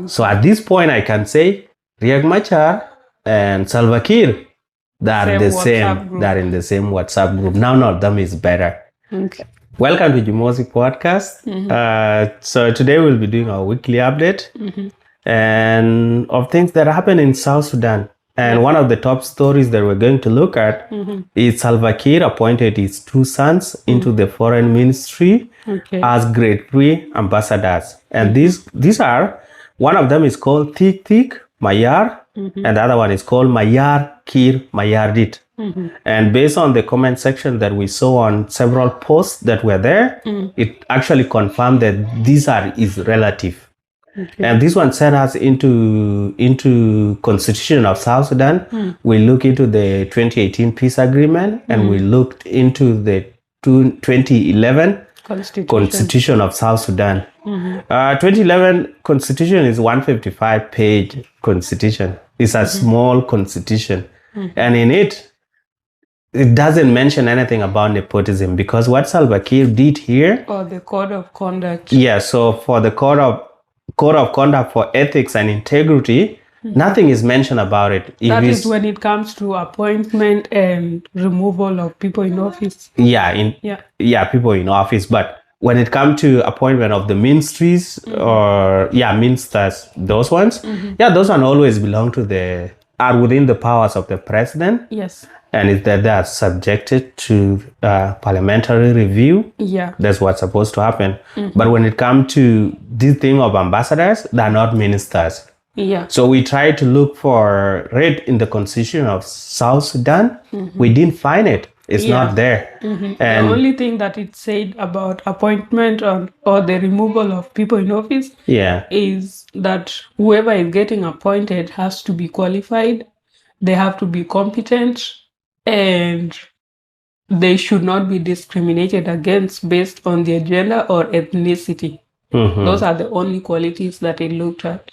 So at this point, I can say Riek Machar and Salva Kiir, they are the same. They are in the same WhatsApp group. None of them is better. Okay. Welcome to Jimosi podcast. So today we'll be doing our weekly update and of things that happen in South Sudan. And one of the top stories that we're going to look at is Salva Kiir appointed his two sons into the foreign ministry as grade 3 ambassadors. And these are, one of them is called Thiik, Mayar, and the other one is called Mayar, Kiir, Mayardit. And based on the comment section that we saw on several posts that were there, it actually confirmed that these are his relative. And this one sent us into Constitution of South Sudan. We look into the 2018 peace agreement, and we looked into the 2011 Constitution of South Sudan. 2011 Constitution is 155-page Constitution. It's a small Constitution, and in it doesn't mention anything about nepotism, because what Salva Kiir did here, or the code of conduct. Yeah, so for the code of conduct for ethics and integrity, nothing is mentioned about it. That is when it comes to appointment and removal of people in office. People in office. But when it comes to appointment of the ministries or ministers, those ones, those one always belong to are within the powers of the president. Yes. And it's that they are subjected to parliamentary review. Yeah. That's what's supposed to happen. But when it comes to this thing of ambassadors, they're not ministers. Yeah. So we tried to look for it in the Constitution of South Sudan. We didn't find it. It's not there. And the only thing that it said about appointment or the removal of people in office is that whoever is getting appointed has to be qualified, they have to be competent, and they should not be discriminated against based on their gender or ethnicity. Those are the only qualities that it looked at.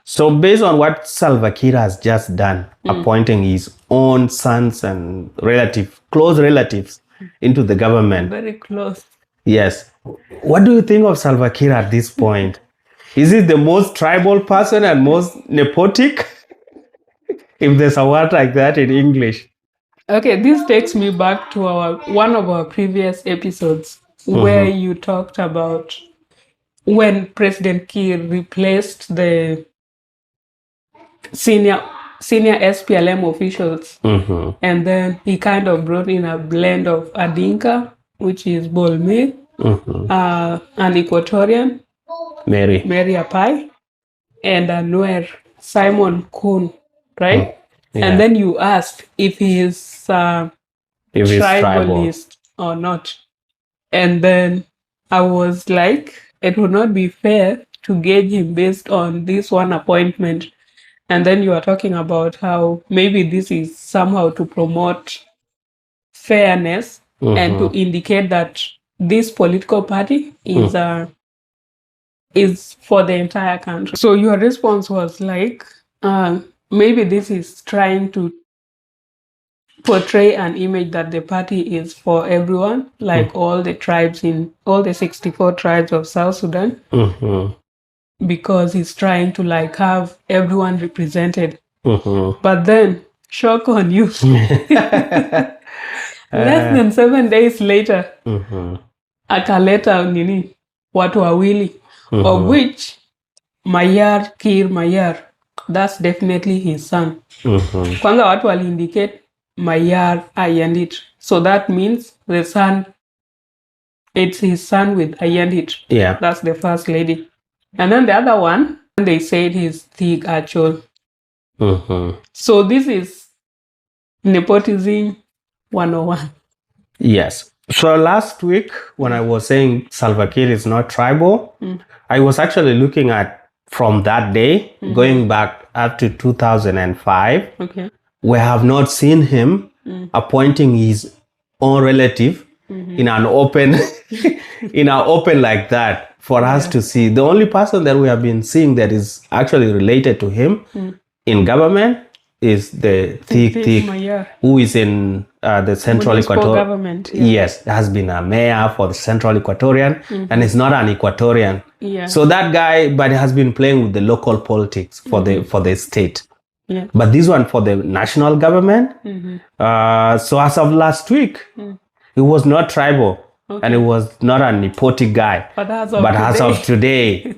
So based on what Salva Kiir has just done, appointing his own sons and close relatives into the government. Very close. Yes. What do you think of Salva Kiir at this point? Is he the most tribal person and most nepotic? If there's a word like that in English. Okay, this takes me back to one of our previous episodes where you talked about when President Kiir replaced the senior SPLM officials, and then he kind of brought in a blend of Adinka, which is Bolme, an Equatorian, Mary Apai, and a Nuer, Simon Kuhn, right? And then you asked if he is tribalist or not. And then I was like, it would not be fair to gauge him based on this one appointment. And then you are talking about how maybe this is somehow to promote fairness and to indicate that this political party is for the entire country. So your response was like, maybe this is trying to portray an image that the party is for everyone, like all the tribes in all the 64 tribes of South Sudan, because he's trying to have everyone represented. But then, shock on you, less than 7 days later, akaleta watu wawili, of which Mayar, Kiir Mayar, that's definitely his son. Kwanza watu wali indicate Mayar Ayendit. So that means the son, it's his son with Ayendit. Yeah. That's the first lady. And then the other one, they said he's Thiik Achol. So this is nepotism 101. Yes. So last week, when I was saying Salva Kiir is not tribal, I was actually looking at from that day, going back up to 2005, we have not seen him appointing his own relative in an open, like that for us to see. The only person that we have been seeing that is actually related to him in government is the Thiik, Mayar. who is in the Central Municipal Equatorial government. Yes, has been a mayor for the Central Equatorian, and is not an Equatorian. Yeah. So that guy, but he has been playing with the local politics for the state. Yeah. But this one for the national government. So as of last week, he was not tribal, and he was not a nepotic guy. But as of today,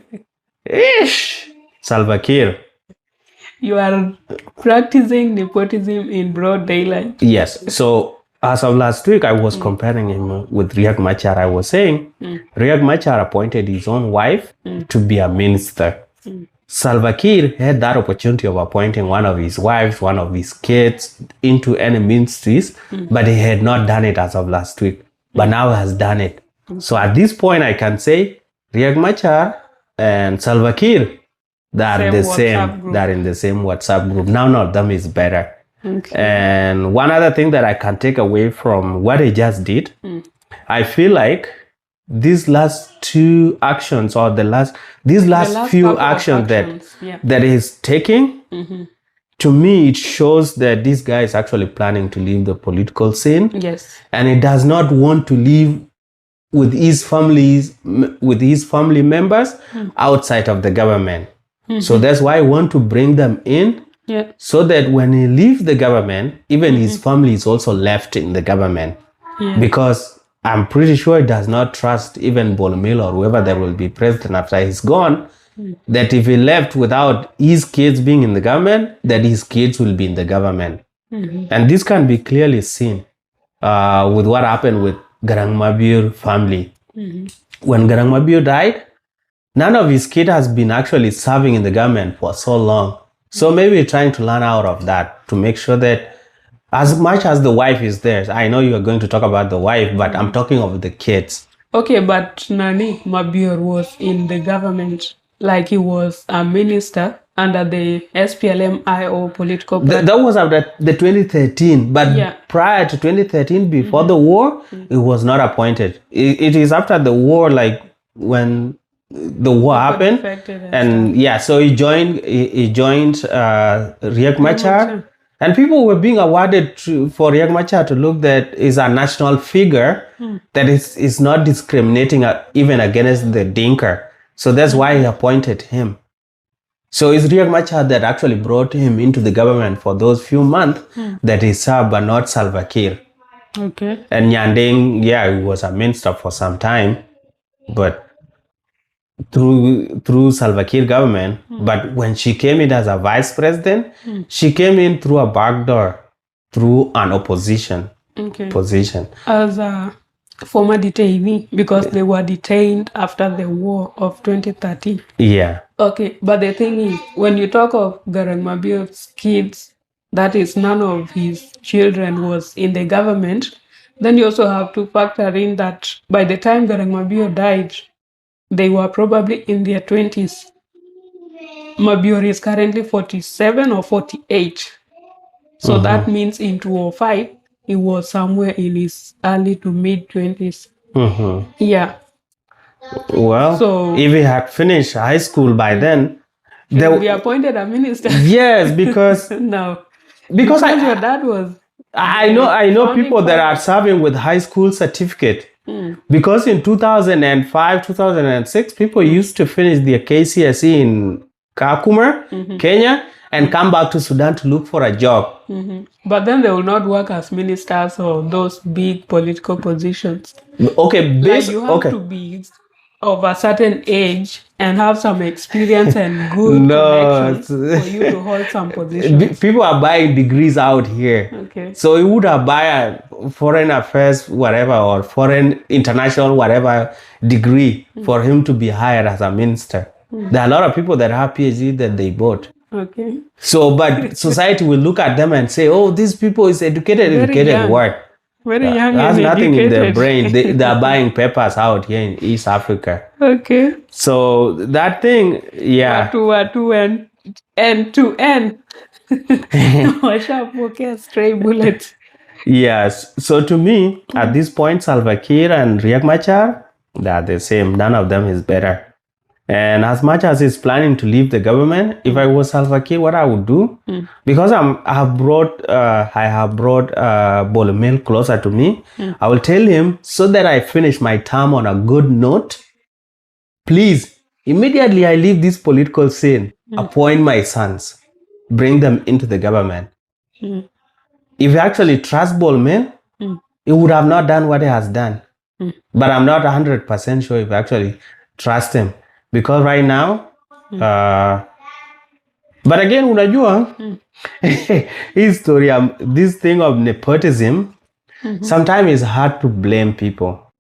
Salva Kiir. You are practicing nepotism in broad daylight. Yes. So as of last week, I was comparing him with Riek Machar. I was saying Riek Machar appointed his own wife to be a minister. Salva Kiir had that opportunity of appointing one of his wives, one of his kids into any ministries, but he had not done it as of last week. But now he has done it. So at this point, I can say Riek Machar and Salva Kiir, they are the same. They're in the same WhatsApp group. None of them is better. Okay. And one other thing that I can take away from what he just did, I feel like these last two actions, or these last few actions that he's taking, to me, it shows that this guy is actually planning to leave the political scene. Yes. And he does not want to leave with his family members outside of the government. So that's why I want to bring them in, so that when he leaves the government, even his family is also left in the government. Because I'm pretty sure he does not trust even Bolomil or whoever that will be president after he's gone, that if he left without his kids being in the government, that his kids will be in the government. And this can be clearly seen with what happened with Garang Mabur family. When Garang Mabur died, none of his kids has been actually serving in the government for so long. So maybe trying to learn out of that to make sure that as much as the wife is there, I know you are going to talk about the wife, but I'm talking of the kids. Okay, but Nani Mabur was in the government, like he was a minister under the SPLM-IO political party. That was after the 2013, but prior to 2013, before the war, it was not appointed. It is after the war, like when the war happened, and so he joined Riek Machar, and people were being awarded for Riek Machar to look that is a national figure that is not discriminating even against the Dinka. So that's why he appointed him. So it's Riek Machar that actually brought him into the government for those few months that he served, but not Salva Kiir. Okay. And Nyandeng, he was a minister for some time, but through Salva Kiir government. But when she came in as a vice president, she came in through a back door, through an opposition position. As a former detainee, because they were detained after the war of 2013. Yeah. Okay, but the thing is, when you talk of Garang Mabior's kids, that is, none of his children was in the government, then you also have to factor in that by the time Garang Mabior died, they were probably in their 20s. Mabur is currently 47 or 48. So that means in 2005, he was somewhere in his early to mid 20s. Yeah. Well, so if he had finished high school by then, they would be appointed a minister. Yes, because no, because your dad was. I know people that are serving with high school certificate. Because in 2005, 2006, people used to finish their KCSE in Kakuma, Kenya, and come back to Sudan to look for a job. But then they will not work as ministers or those big political positions. Okay, you have to be of a certain age and have some experience and good connections for you to hold some positions. People are buying degrees out here. Okay. So you would have buy a foreign affairs, whatever, or foreign international, whatever degree for him to be hired as a minister. There are a lot of people that have PhD that they bought. Okay. So, but society will look at them and say, oh, these people is educated what? Very young. Has nothing educated. in their brain. They are buying papers out here in East Africa. Okay. So that thing, To end. Stray bullets. Yes. So to me, at this point, Salva Kiir and Riek Machar, they are the same. None of them is better. And as much as he's planning to leave the government, if I was Salva Kiir, what I would do, because I have brought Bolomel closer to me, I will tell him, so that I finish my term on a good note, please, immediately I leave this political scene, appoint my sons, bring them into the government. If you actually trust Bolomel, he would have not done what he has done. But I'm not 100% sure if you actually trust him. Because right now, but again, unajua, his story, this thing of nepotism, sometimes it's hard to blame people.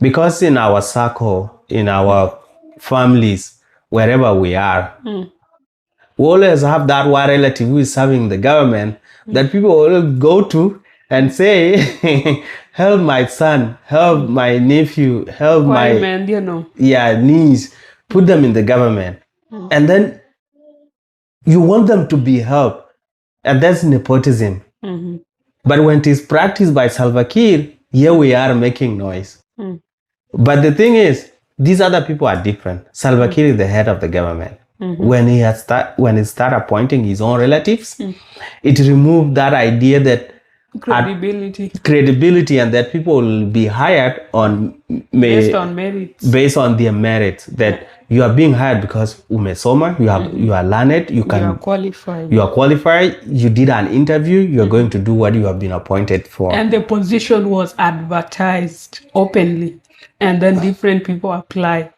Because in our circle, in our families, wherever we are, we always have that one relative who is serving the government that people always go to and say, help my son, help my nephew, help my man, niece, put them in the government. And then you want them to be helped. And that's nepotism. But when it is practiced by Salva Kiir, here we are making noise. But the thing is, these other people are different. Salva Kiir is the head of the government. When he start appointing his own relatives, it removed that idea that credibility, and that people will be hired on based on merits. Based on their merits. That you are being hired because umesoma, you are learned, you are qualified, you did an interview, you are going to do what you have been appointed for. And the position was advertised openly, and then different people apply.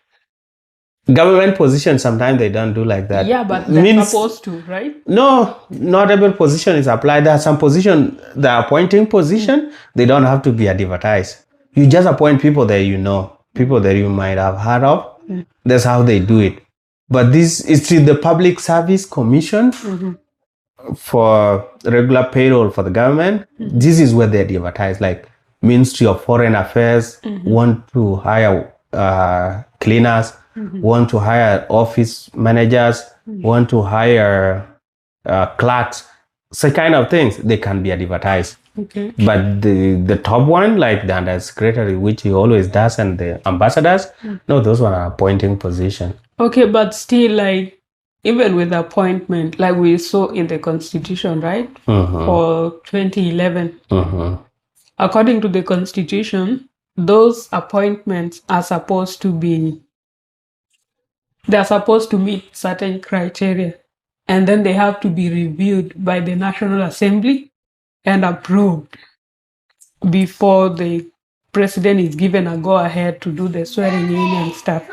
Government positions, sometimes they don't do like that. Yeah, but they're supposed to, right? No, not every position is applied. There are some positions, the appointing position, they don't have to be advertised. You just appoint people that you know, people that you might have heard of. That's how they do it. But this is through the Public Service Commission for regular payroll for the government. This is where they advertise, like Ministry of Foreign Affairs want to hire cleaners, want to hire office managers, want to hire clerks, such kind of things, they can be advertised. Okay. But the top one, like the undersecretary, which he always does, and the ambassadors, no, those one are appointing position. Okay, but still, like, even with appointment, like we saw in the Constitution, right? For 2011. According to the Constitution, those appointments are supposed to be, they're supposed to meet certain criteria, and then they have to be reviewed by the National Assembly and approved before the president is given a go-ahead to do the swearing in and stuff.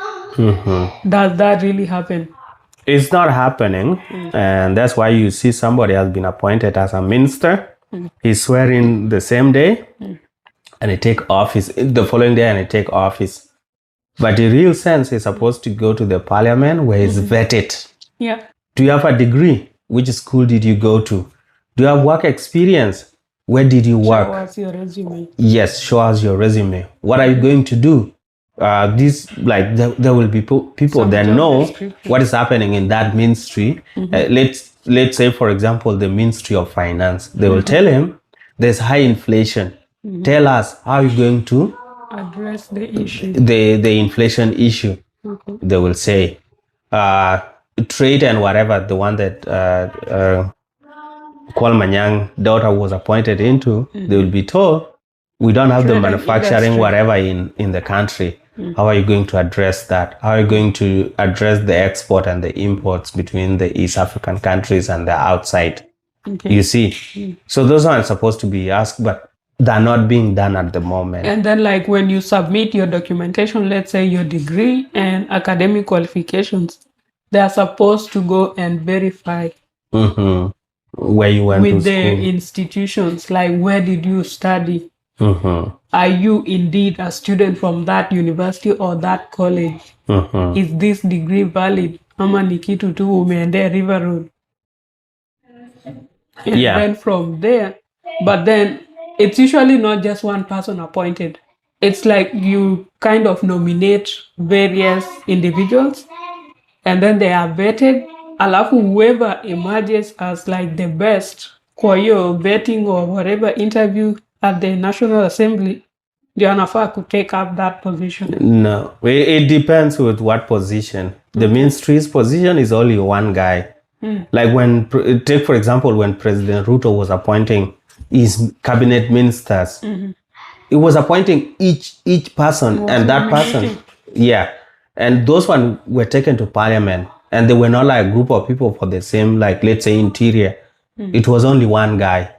Does that really happen? It's not happening, and that's why you see somebody has been appointed as a minister. He's swearing the same day, and he take office the following day, and he take office. But in real sense, he's supposed to go to the parliament where he's vetted. Yeah. Do you have a degree? Which school did you go to? Do you have work experience? Where did you work? Show us your resume. Yes, show us your resume. What are you going to do? There will be people that know what is happening in that ministry. Let's say, for example, the Ministry of Finance. They will tell him there's high inflation. Tell us how you're going to address the issue. The inflation issue. They will say trade and whatever, the one that Kwal Manyang daughter was appointed into, they will be told, we don't have the manufacturing whatever in the country. How are you going to address that? How are you going to address the export and the imports between the East African countries and the outside? You see? So those aren't supposed to be asked, but they're not being done at the moment. And then, like, when you submit your documentation, let's say your degree and academic qualifications, they are supposed to go and verify where you went with to the school. institutions, like, where did you study? Are you indeed a student from that university or that college? Is this degree valid? Ama ni kitu tu umeendea River Road. And then from there, but then it's usually not just one person appointed. It's like you kind of nominate various individuals, and then they are vetted. Alafu whoever emerges as like the best kwa hiyo vetting or whatever interview at the National Assembly, ndio anafaa to take up that position. No, it depends with what position. The ministry's position is only one guy. Like take for example, when President Ruto was appointing his cabinet ministers, he was appointing each person, and that person, and those ones were taken to parliament, and they were not like a group of people for the same, like let's say interior. It was only one guy.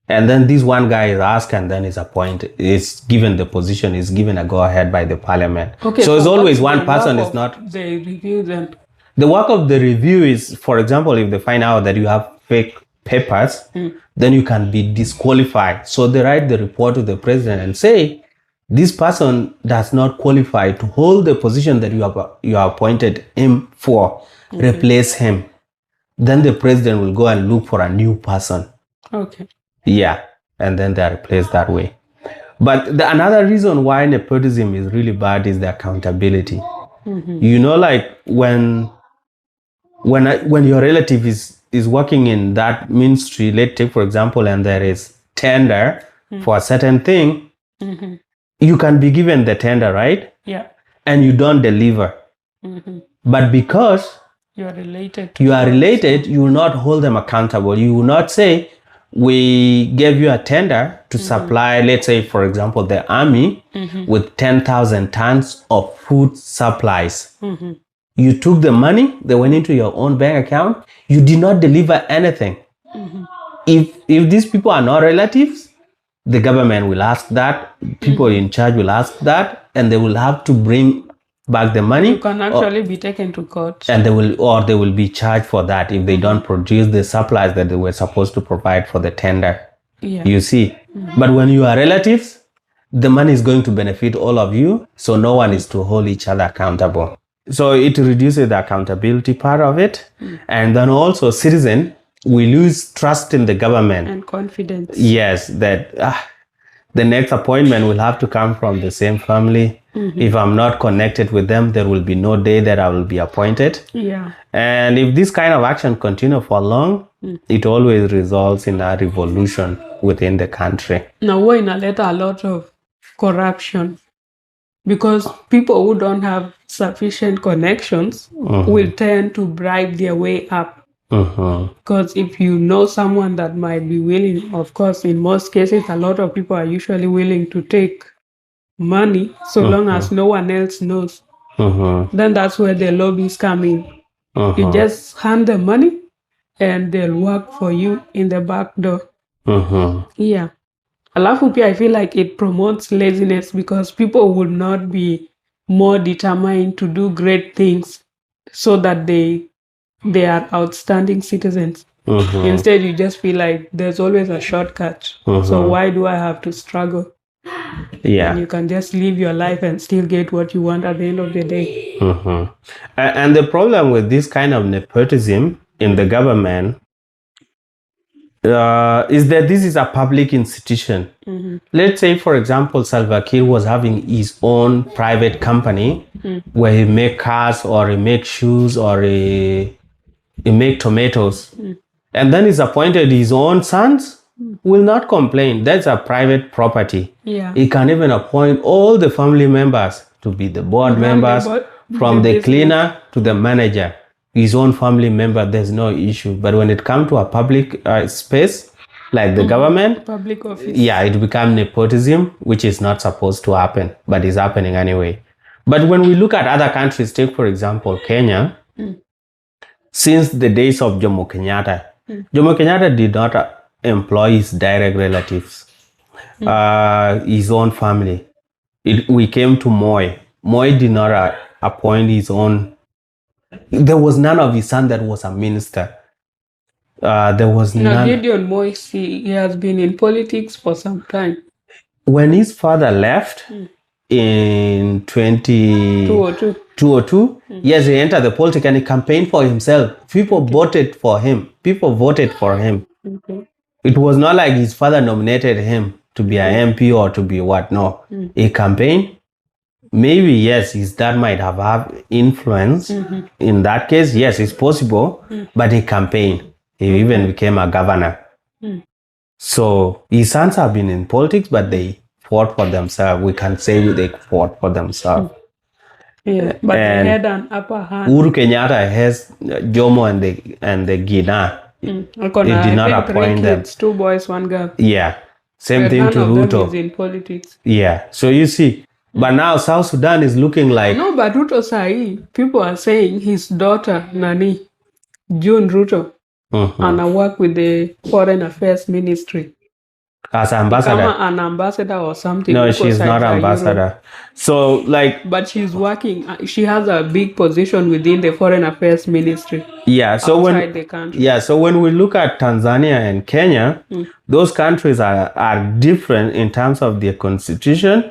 And then this one guy is asked and then is appointed, is given the position, is given a go-ahead by the parliament. Okay, so it's always one person. It's not... They review them. The work of the review is, for example, if they find out that you have fake papers, then you can be disqualified. So they write the report to the president and say, this person does not qualify to hold the position that you have appointed him for. Replace him. Then the president will go and look for a new person. Okay. Yeah, and then they are replaced that way. But another reason why nepotism is really bad is the accountability. You know, like when your relative is working in that ministry, let's take for example, and there is tender for a certain thing, you can be given the tender, right? Yeah. And you don't deliver. But because you are related, you will not hold them accountable. You will not say, we gave you a tender to supply, let's say, for example, the army with 10,000 tons of food supplies. You took the money, they went into your own bank account. You did not deliver anything. If these people are not relatives, the government will ask that, people in charge will ask that, and they will have to bring back the money. You can actually be taken to court. And they will be charged for that if they don't produce the supplies that they were supposed to provide for the tender. Yeah. You see. But when you are relatives, the money is going to benefit all of you, so no one is to hold each other accountable. So it reduces the accountability part of it. And then also citizen, we lose trust in the government. And confidence. Yes, that the next appointment will have to come from the same family. If I'm not connected with them, there will be no day that I will be appointed. Yeah. And if this kind of action continue for long, it always results in a revolution within the country. Now, we're in a lot of corruption because people who don't have sufficient connections will tend to bribe their way up. Because if you know someone that might be willing, of course, in most cases, a lot of people are usually willing to take money so long as no one else knows. Then that's where the lobbies come in. You just hand them money and they'll work for you in the back door. Yeah. Alafu pia, I feel like it promotes laziness because people would not be more determined to do great things so that they are outstanding citizens. Instead, you just feel like there's always a shortcut. So why do I have to struggle? Yeah. And you can just live your life and still get what you want at the end of the day. And the problem with this kind of nepotism in the government is that this is a public institution. Let's say, for example, Salva Kiir was having his own private company where he make cars or he make shoes or he make tomatoes. And then he's appointed his own sons, will not complain. That's a private property. Yeah. He can even appoint all the family members to be the board members, from the cleaner to the manager. His own family member, there's no issue. But when it comes to a public space, like the government, public office, yeah, it becomes nepotism, which is not supposed to happen, but is happening anyway. But when we look at other countries, take for example Kenya, since the days of Jomo Kenyatta, Jomo Kenyatta did not employ his direct relatives, his own family. We came to Moi. Moi did not appoint his own. There was none of his son that was a minister. There was none. Gideon Moisi, he has been in politics for some time. When his father left in 2002, yes, he entered the politics and he campaigned for himself. People voted for him. It was not like his father nominated him to be an MP or to be what. No, he campaigned. Maybe, yes, his dad might have had influence. In that case, yes, it's possible. But he campaigned. He even became a governor. So his sons have been in politics, but they fought for themselves. We can say they fought for themselves. Yeah, but And they had an upper hand. Uhuru Kenyatta has Jomo and the Gina. Akona, He did not I think appoint 3 them. kids, 2 boys, 1 girl. Yeah. Same But thing none to of them is Ruto. in politics. Yeah. So you see, but now South Sudan is looking like No, but Ruto Sai, people are saying his daughter, Nani, June Ruto, and I work with the Foreign Affairs Ministry. as ambassador. Become an ambassador or something. No, Huko she's side not za ambassador. Europe. So like But she's working. She has a big position within the Foreign Affairs Ministry yeah. So outside the country. when we look at Tanzania and Kenya, those countries are different in terms of their constitution,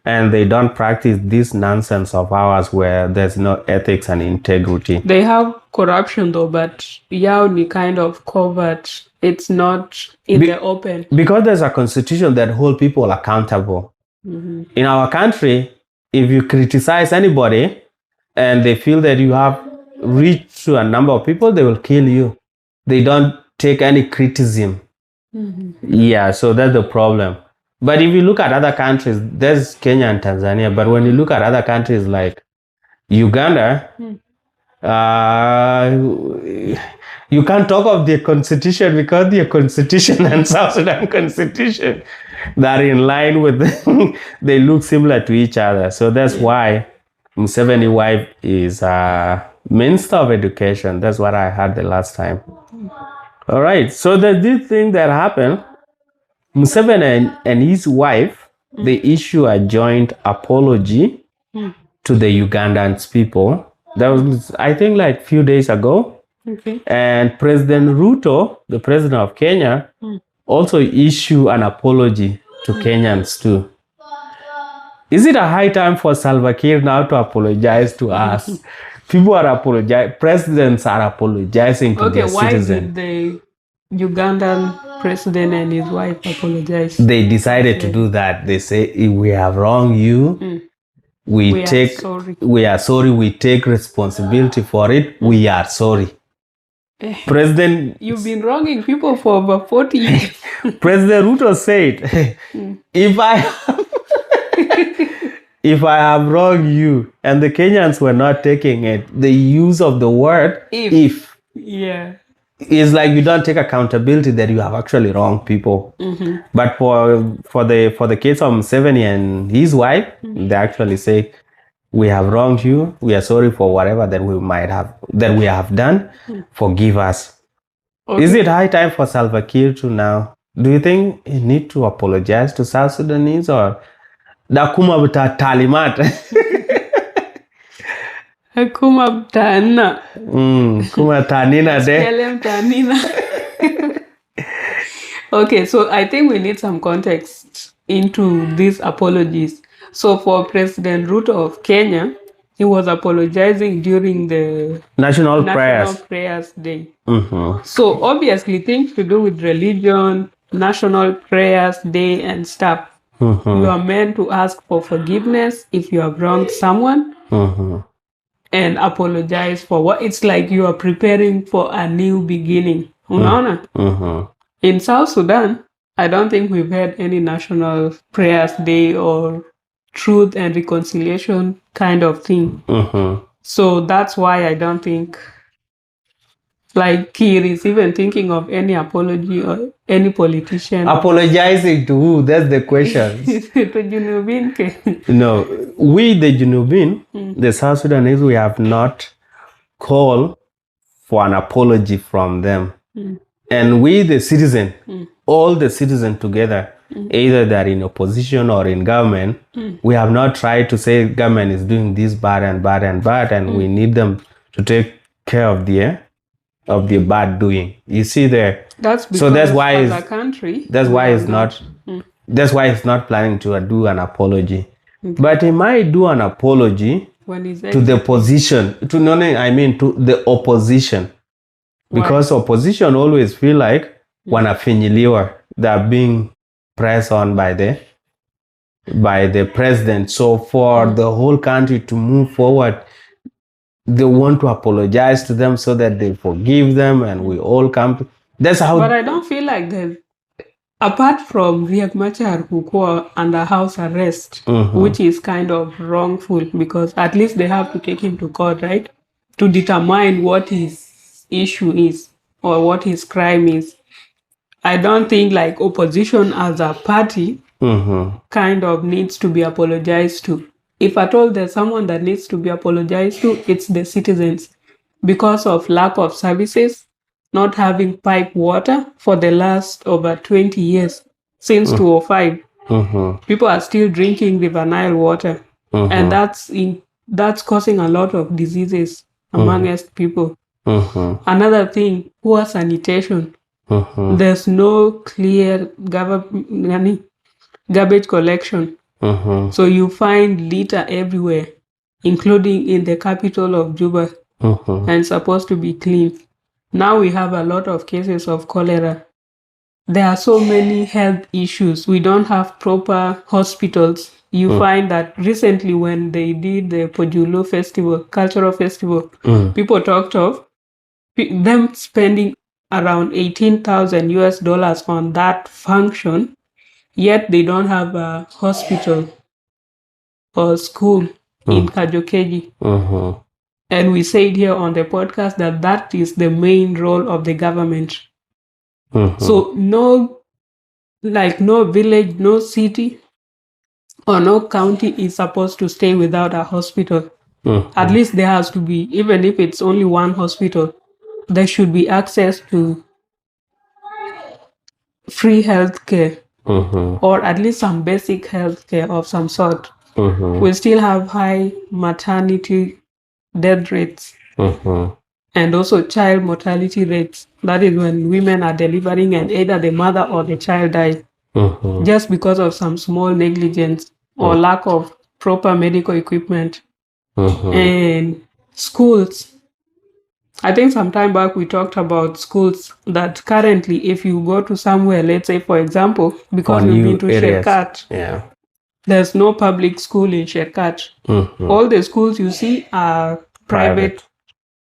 and they don't practice this nonsense of ours where there's no ethics and integrity. They have corruption though, but Yauni kind of covered. It's not in the open. Because there's a constitution that holds people accountable. In our country, if you criticize anybody and they feel that you have reached to a number of people, they will kill you. They don't take any criticism. Yeah, so that's the problem. But if you look at other countries, there's Kenya and Tanzania, but when you look at other countries like Uganda, you can't talk of their constitution because their constitution and South Sudan constitution, they're in line with, they look similar to each other. So that's why Museveni wife is Minister of Education. That's what I heard the last time. All right. So there's this thing that happened. Museveni and his wife, they issue a joint apology to the Ugandans people. That was, I think, like a few days ago. Okay. And President Ruto, the president of Kenya, also issued an apology to Kenyans too. Is it a high time for Salva Kiir now to apologize to us? People are apologizing. Presidents are apologizing to their citizens. Why did the Ugandan president and his wife apologize? They decided to do that. They say, we have wronged you. We are sorry. We take responsibility for it. We are sorry. President, you've been wronging people for over 40 years. President Ruto said, if I have wronged you, and the Kenyans were not taking it, the use of the word if yeah, is like you don't take accountability that you have actually wronged people. But for the case of Museveni and his wife, they actually say, we have wronged you. We are sorry for whatever that we have done. Forgive us. Okay. Is it high time for Salva Kiir to now? Do you think he need to apologize to South Sudanese or dakuma buta talimat? Kuma tana. Kuma tanina de. Kelem tanina. Okay, so I think we need some context into these apologies. So for President Ruto of Kenya, he was apologizing during the National Prayers Day. So obviously things to do with religion, National Prayers Day and stuff. You are meant to ask for forgiveness if you have wronged someone and apologize for what it's like you are preparing for a new beginning. In South Sudan, I don't think we've had any National Prayers Day or truth and reconciliation kind of thing. So that's why I don't think like Kiir is even thinking of any apology or any politician. Apologizing to who? That's the question. No, we the Junubin, the South Sudanese, we have not called for an apology from them. And we the citizen, all the citizens together, either they're in opposition or in government, we have not tried to say government is doing this bad and bad and bad, and we need them to take care of their bad doing. You see there. That's because that's why the country. That's why it's not. That's why it's not planning to do an apology. But he might do an apology to the position. To the opposition. Because opposition always feel like wanafinyiliwa, they're being pressed on by the president. So for the whole country to move forward, they want to apologize to them so that they forgive them and we all come. That's how. But I don't feel like apart from Riek Machar, who go under house arrest, which is kind of wrongful because at least they have to take him to court, right? To determine what his issue is or what his crime is. I don't think like opposition as a party kind of needs to be apologized to. If at all there's someone that needs to be apologized to, it's the citizens because of lack of services, not having pipe water for the last over 20 years since 2005. People are still drinking River Nile water, and that's causing a lot of diseases amongst people. Another thing, poor sanitation. There's no clear garbage collection. So you find litter everywhere, including in the capital of Juba, and supposed to be clean. Now we have a lot of cases of cholera. There are so many health issues. We don't have proper hospitals. You find that recently when they did the Pojulo festival, cultural festival, people talked of them spending around 18,000 US dollars on that function, yet they don't have a hospital or school in Kajokeji. And we said here on the podcast that that is the main role of the government. So no village, no city, or no county is supposed to stay without a hospital. At least there has to be, even if it's only one hospital, there should be access to free healthcare or at least some basic healthcare of some sort. We still have high maternity death rates and also child mortality rates. That is when women are delivering and either the mother or the child dies just because of some small negligence or lack of proper medical equipment. And schools. I think some time back we talked about schools that currently, if you go to somewhere, let's say for example, because we've been to Sherkat, there's no public school in Sherkat. All the schools you see are private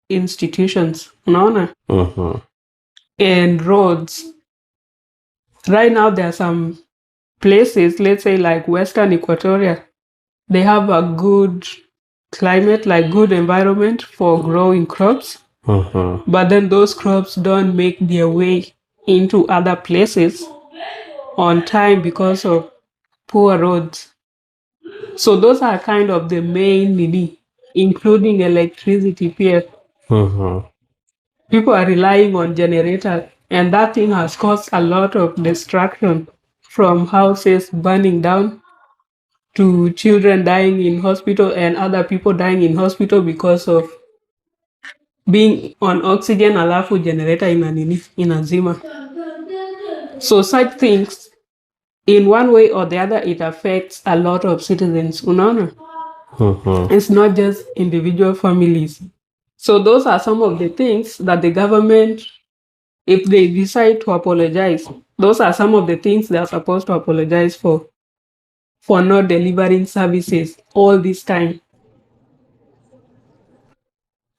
institutions, and roads. Right now there are some places, let's say like Western Equatoria, they have a good climate, like good environment for growing crops. But then those crops don't make their way into other places on time because of poor roads. So those are kind of the main need, including electricity here. People are relying on generators, and that thing has caused a lot of destruction, from houses burning down to children dying in hospital and other people dying in hospital because of being on oxygen alafu generator in a zima. So such things, in one way or the other, it affects a lot of citizens. It's not just individual families. So those are some of the things that the government, if they decide to apologize, those are some of the things they are supposed to apologize for not delivering services all this time.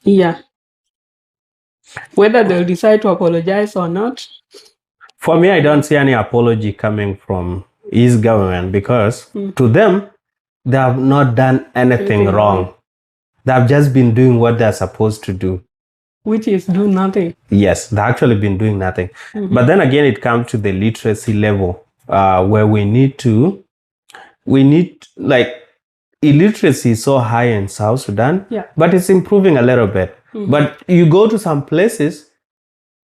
Yeah. Whether they'll decide to apologize or not. For me, I don't see any apology coming from his government because to them, they have not done anything wrong. They have just been doing what they're supposed to do. Which is do nothing. Yes, they've actually been doing nothing. But then again, it comes to the literacy level where we need like, illiteracy is so high in South Sudan, but it's improving a little bit. But you go to some places,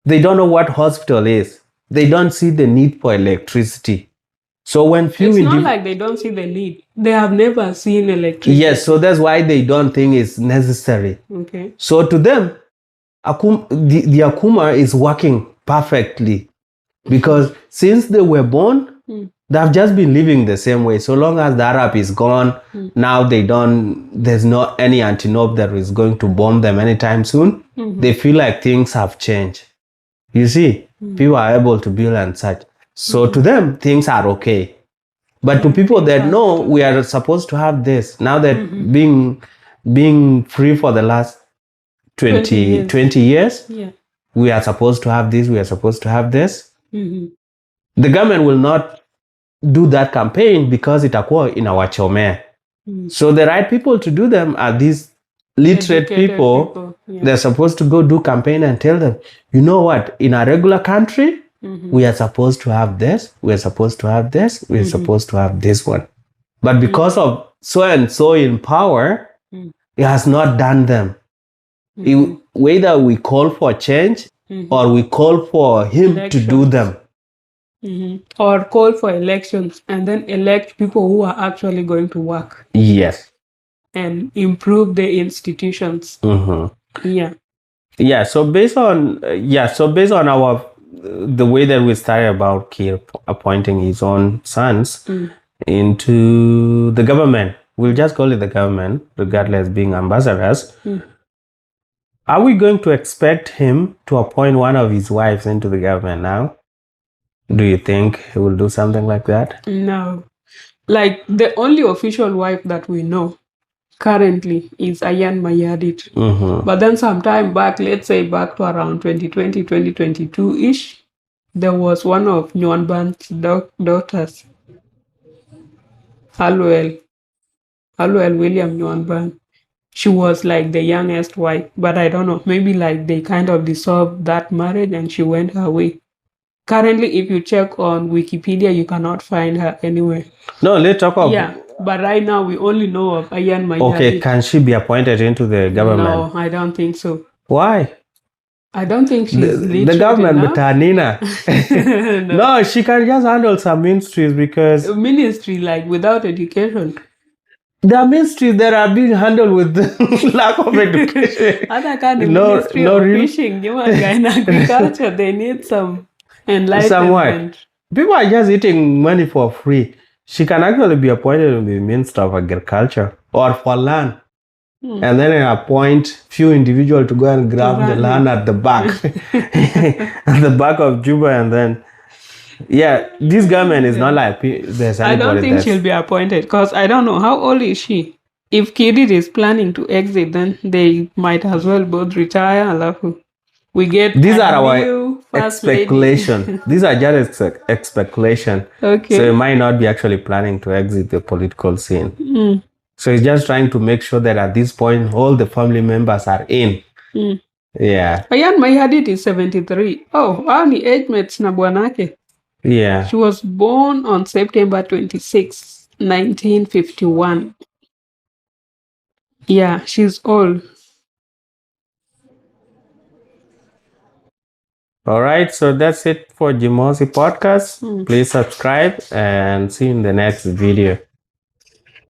they don't know what hospital is. They don't see the need for electricity. So when it's not like they don't see the need. They have never seen electricity. Yes, so that's why they don't think it's necessary. Okay. So to them, the Akuma is working perfectly because since they were born, they've just been living the same way. So long as the Arab is gone, now there's not any antelope that is going to bomb them anytime soon. They feel like things have changed. You see, people are able to build and such. So to them, things are okay. But to people that know we are supposed to have this, now that being free for the last 20 years, we are supposed to have this, we are supposed to have this. the government will not do that campaign because itakuwa inawachomea. So the right people to do them are these literate Educated people. Yeah. They're supposed to go do campaign and tell them, you know what, in a regular country, we are supposed to have this, we are supposed to have this, we are supposed to have this one. But because of so and so in power, he has not done them. Whether we call for change or we call for him to do them. Or call for elections and then elect people who are actually going to work. Yes. And improve the institutions. Yeah. Yeah. So based on our the way that we started about Kiir appointing his own sons into the government, we'll just call it the government, regardless being ambassadors. Are we going to expect him to appoint one of his wives into the government now? Do you think he will do something like that? No. Like the only official wife that we know currently is Mayardit. But then sometime back, let's say back to around 2020, 2022-ish, there was one of Nyuanban's daughters, Halwell William Nyuanban. She was like the youngest wife, but I don't know, maybe like they kind of dissolved that marriage and she went her way. Currently, if you check on Wikipedia, you cannot find her anywhere. No, let's talk of... Yeah, but right now we only know of Mayardit. Okay, can she be appointed into the government? No, I don't think so. Why? I don't think she's the government, enough. Betanina. No, she can just handle some ministries because... Ministry, like without education. There are ministries that are being handled with lack of education. Other kind of ministry of fishing, in agriculture, they need some enlightenment. People are just eating money for free. She can actually be appointed to the Minister of Agriculture or for land. And then appoint few individuals to go and grab the land at the back. At the back of Juba, and then... Yeah, this government is not like there's anybody. I don't think she'll be appointed because I don't know how old is she. If Kiir is planning to exit, then they might as well both retire. We get these are our speculation. These are just speculation. Okay. So it might not be actually planning to exit the political scene. So he's just trying to make sure that at this point all the family members are in. Yeah. Mayardit is 73. Oh, only age mates na bwanake. Yeah. She was born on September 26, 1951. Yeah, she's old. All right, so that's it for Jimosi podcast. Please subscribe and see you in the next video.